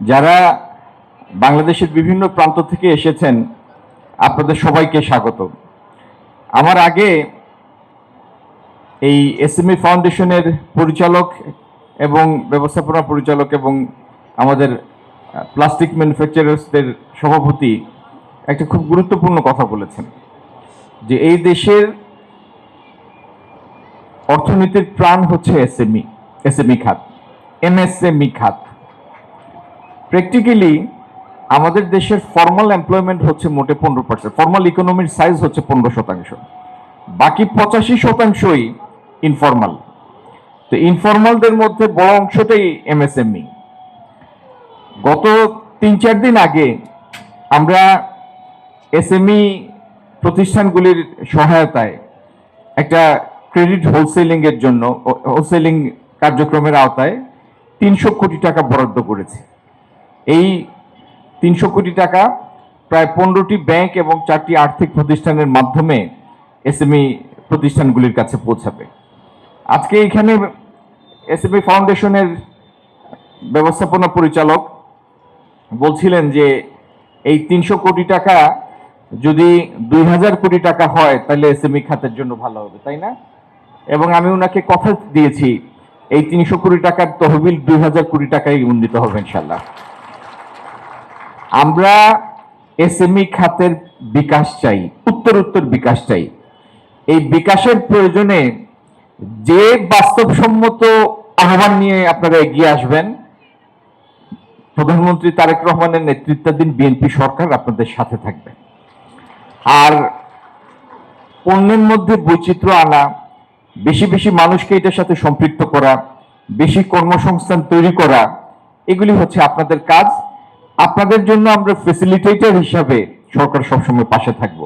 যারা বাংলাদেশের বিভিন্ন প্রান্ত থেকে এসেছেন আপনাদের সবাইকে স্বাগত। আমার আগে এই এসএমই ফাউন্ডেশনের পরিচালক এবং ব্যবস্থাপনা পরিচালক এবং আমাদের প্লাস্টিক ম্যানুফ্যাকচারার্সদের সভাপতি একটা খুব গুরুত্বপূর্ণ কথা বলেছেন যে এই দেশের অর্থনীতির প্রাণ হচ্ছে এসএমই খাত, এমএসএমই খাত। প্র্যাকটিক্যালি আমাদের দেশের ফর্মাল এমপ্লয়মেন্ট হচ্ছে মোটে 15%, ফর্মাল ইকোনমির সাইজ হচ্ছে 15%, বাকি 85%ই ইনফর্মাল। তো ইনফর্মালদের মধ্যে বড় অংশটাই এমএসএমই। গত 3-4 দিন আগে আমরা এসএমই প্রতিষ্ঠানগুলির সহায়তায় একটা ক্রেডিট হোলসেলিং এর জন্য হোলসেলিং কার্যক্রমের আওতায় 300 কোটি টাকা বরাদ্দ করেছি। এই 300 কোটি টাকা প্রায় 15টি ব্যাংক এবং 4টি আর্থিক প্রতিষ্ঠানের মাধ্যমে এসএমই প্রতিষ্ঠানগুলির কাছে পৌঁছাবে। আজকে এখানে এসএমই ফাউন্ডেশনের ব্যবস্থাপনা পরিচালক বলছিলেন যে এই 300 কোটি টাকা যদি 2000 কোটি টাকা হয় তাহলে এসএমই খাতের জন্য ভালো হবে, তাই না? এবং আমি ওনাকে কথা দিয়েছি এই 300 কোটি টাকার তহবিল 2000 কোটি টাকায় উন্নীত হবে ইনশাল্লাহ। আমরা এসএমই খাতের বিকাশ চাই, উত্তর বিকাশ চাই। এই বিকাশের প্রয়োজনে যে বাস্তবসম্মত আহ্বান নিয়ে আপনারা এগিয়ে আসবেন, প্রধানমন্ত্রী তারেক রহমানের নেতৃত্বাধীন বিএনপি সরকার আপনাদের সাথে থাকবে। আর পণ্যের মধ্যে বৈচিত্র্য আনা, বেশি বেশি মানুষকে এটার সাথে সম্পৃক্ত করা, বেশি কর্মসংস্থান তৈরি করা, এগুলি হচ্ছে আপনাদের কাজ। আপনাদের জন্য আমরা ফ্যাসিলিটেটর হিসাবে সরকার সবসময় পাশে থাকবো।